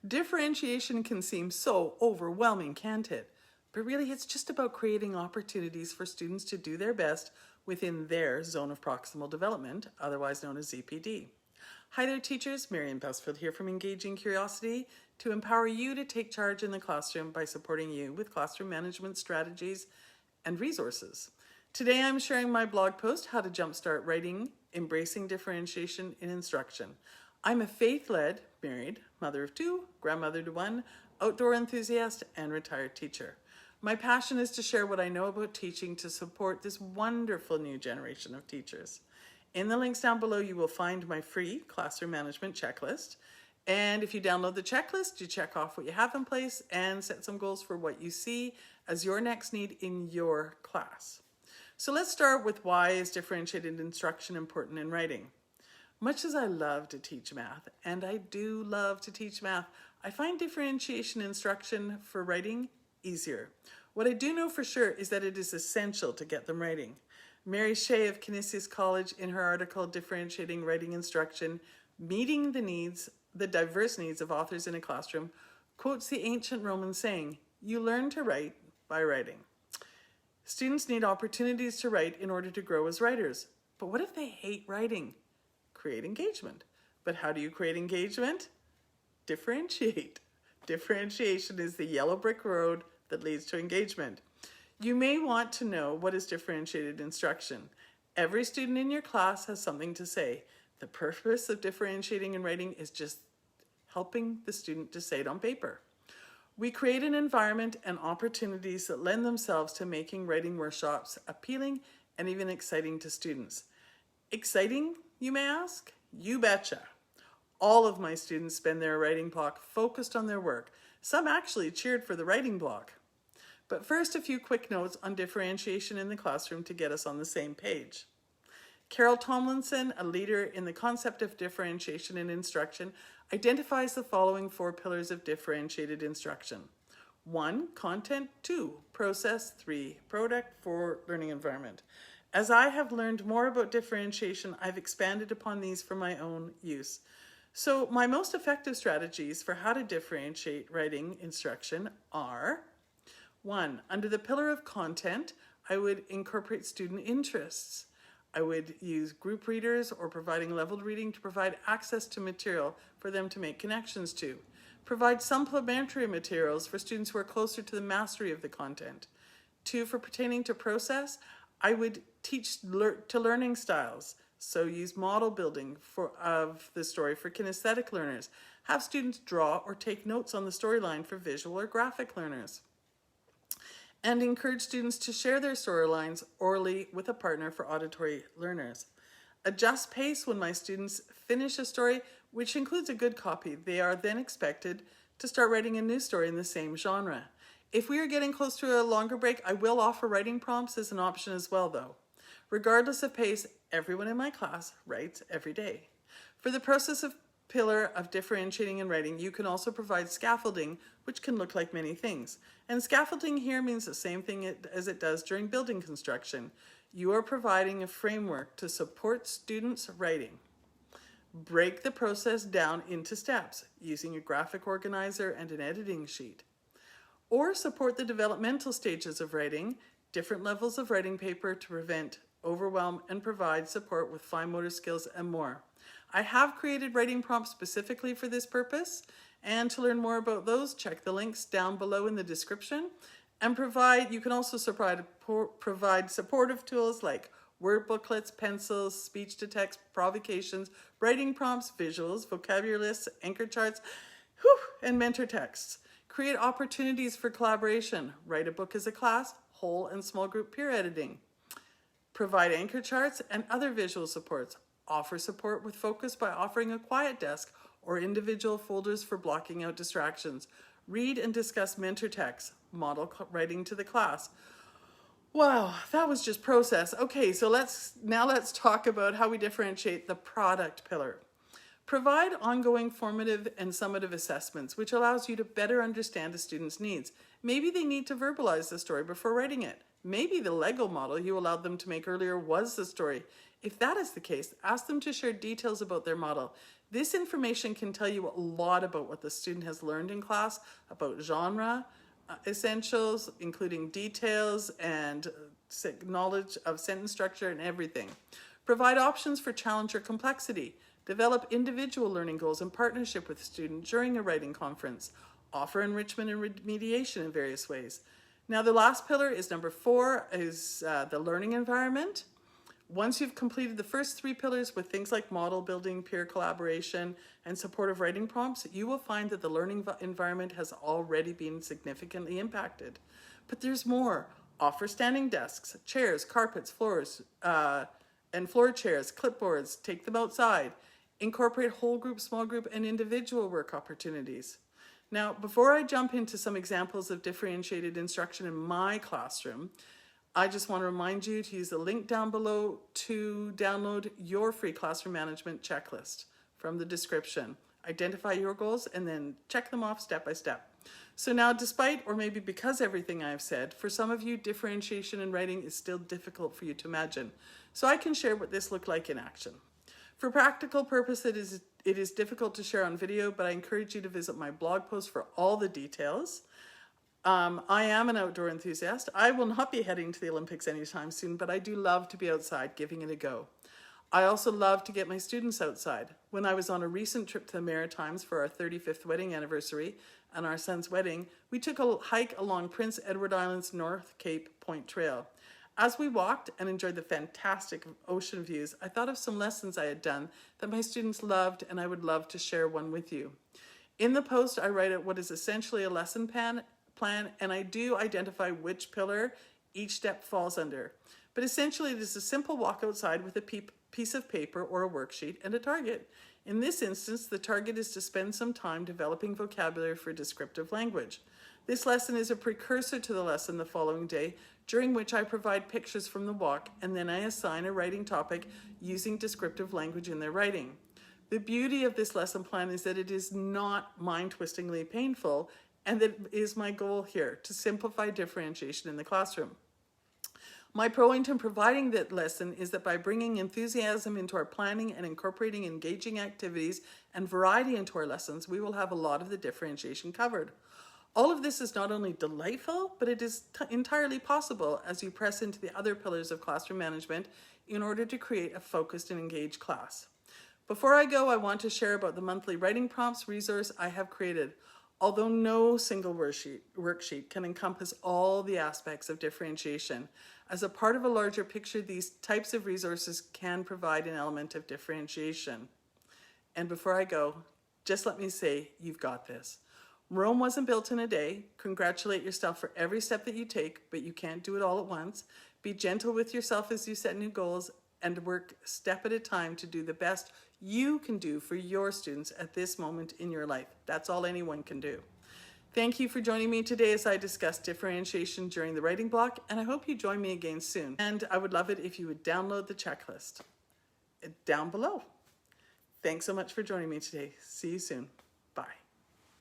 Differentiation can seem so overwhelming, can't it? But really, it's just about creating opportunities for students to do their best within their zone of proximal development, otherwise known as ZPD. Hi there, teachers. Marian Busfield here from Engaging Curiosity to empower you to take charge in the classroom by supporting you with classroom management strategies and resources. Today, I'm sharing my blog post, How to Jumpstart Writing, Embracing Differentiation in Instruction. I'm a faith-led, married, mother of two, grandmother to one, outdoor enthusiast, and retired teacher. My passion is to share what I know about teaching to support this wonderful new generation of teachers. In the links down below, you will find my free classroom management checklist. And if you download the checklist, you check off what you have in place and set some goals for what you see as your next need in your class. So let's start with, why is differentiated instruction important in writing? Much as I love to teach math, and I do love to teach math, I find differentiation instruction for writing easier. What I do know for sure is that it is essential to get them writing. Mary Shea of Canisius College, in her article, Differentiating Writing Instruction, Meeting the Diverse Needs of Authors in a Classroom, quotes the ancient Roman saying, "You learn to write by writing." Students need opportunities to write in order to grow as writers. But what if they hate writing? Create engagement. But how do you create engagement? Differentiate. Differentiation is the yellow brick road that leads to engagement. You may want to know, what is differentiated instruction? Every student in your class has something to say. The purpose of differentiating in writing is just helping the student to say it on paper. We create an environment and opportunities that lend themselves to making writing workshops appealing and even exciting to students. Exciting, you may ask? You betcha. All of my students spend their writing block focused on their work. Some actually cheered for the writing block. But first, a few quick notes on differentiation in the classroom to get us on the same page. Carol Tomlinson, a leader in the concept of differentiation in instruction, identifies the following 4 pillars of differentiated instruction. 1, content. 2, process. 3, product. 4, learning environment. As I have learned more about differentiation, I've expanded upon these for my own use. So my most effective strategies for how to differentiate writing instruction are: 1, under the pillar of content, I would incorporate student interests. I would use group readers or providing leveled reading to provide access to material for them to make connections to. Provide supplementary materials for students who are closer to the mastery of the content. 2, for pertaining to process, I would teach to learning styles. So use model building of the story for kinesthetic learners. Have students draw or take notes on the storyline for visual or graphic learners. And encourage students to share their storylines orally with a partner for auditory learners. Adjust pace when my students finish a story, which includes a good copy. They are then expected to start writing a new story in the same genre. If we are getting close to a longer break, I will offer writing prompts as an option as well, though. Regardless of pace, everyone in my class writes every day. For the process of pillar of differentiating in writing, you can also provide scaffolding, which can look like many things. And scaffolding here means the same thing as it does during building construction. You are providing a framework to support students' writing. Break the process down into steps using a graphic organizer and an editing sheet. Or support the developmental stages of writing, different levels of writing paper to prevent overwhelm and provide support with fine motor skills and more. I have created writing prompts specifically for this purpose, and to learn more about those, check the links down below in the description. And you can also provide supportive tools like word booklets, pencils, speech-to-text provocations, writing prompts, visuals, vocabulary lists, anchor charts, and mentor texts. Create opportunities for collaboration. Write a book as a class, whole and small group peer editing. Provide anchor charts and other visual supports. Offer support with focus by offering a quiet desk or individual folders for blocking out distractions. Read and discuss mentor texts. Model writing to the class. Wow, that was just process. Okay, so let's talk about how we differentiate the product pillar. Provide ongoing formative and summative assessments, which allows you to better understand a student's needs. Maybe they need to verbalize the story before writing it. Maybe the Lego model you allowed them to make earlier was the story. If that is the case, ask them to share details about their model. This information can tell you a lot about what the student has learned in class, about genre, essentials, including details and knowledge of sentence structure and everything. Provide options for challenge or complexity. Develop individual learning goals in partnership with the student during a writing conference. Offer enrichment and remediation in various ways. Now the last pillar is number 4, is the learning environment. Once you've completed the first 3 pillars with things like model building, peer collaboration, and supportive writing prompts, you will find that the learning environment has already been significantly impacted. But there's more. Offer standing desks, chairs, carpets, floors, and floor chairs, clipboards, take them outside. Incorporate whole group, small group, and individual work opportunities. Now, before I jump into some examples of differentiated instruction in my classroom, I just want to remind you to use the link down below to download your free classroom management checklist from the description. Identify your goals and then check them off step by step. So now, despite or maybe because everything I've said, for some of you, differentiation in writing is still difficult for you to imagine. So I can share what this looked like in action. For practical purposes, it is difficult to share on video, but I encourage you to visit my blog post for all the details. I am an outdoor enthusiast. I will not be heading to the Olympics anytime soon, but I do love to be outside, giving it a go. I also love to get my students outside. When I was on a recent trip to the Maritimes for our 35th wedding anniversary and our son's wedding, we took a hike along Prince Edward Island's North Cape Point Trail. As we walked and enjoyed the fantastic ocean views, I thought of some lessons I had done that my students loved, and I would love to share one with you. In the post, I write out what is essentially a lesson plan, and I do identify which pillar each step falls under. But essentially, it is a simple walk outside with a piece of paper or a worksheet and a target. In this instance, the target is to spend some time developing vocabulary for descriptive language. This lesson is a precursor to the lesson the following day, during which I provide pictures from the walk, and then I assign a writing topic using descriptive language in their writing. The beauty of this lesson plan is that it is not mind-twistingly painful, and that is my goal here, to simplify differentiation in the classroom. My point in providing that lesson is that by bringing enthusiasm into our planning and incorporating engaging activities and variety into our lessons, we will have a lot of the differentiation covered. All of this is not only delightful, but it is entirely possible as you press into the other pillars of classroom management in order to create a focused and engaged class. Before I go, I want to share about the monthly writing prompts resource I have created. Although no single worksheet can encompass all the aspects of differentiation, as a part of a larger picture, these types of resources can provide an element of differentiation. And before I go, just let me say, you've got this. Rome wasn't built in a day. Congratulate yourself for every step that you take, but you can't do it all at once. Be gentle with yourself as you set new goals and work step at a time to do the best you can do for your students at this moment in your life. That's all anyone can do. Thank you for joining me today as I discuss differentiation during the writing block, and I hope you join me again soon. And I would love it if you would download the checklist down below. Thanks so much for joining me today. See you soon.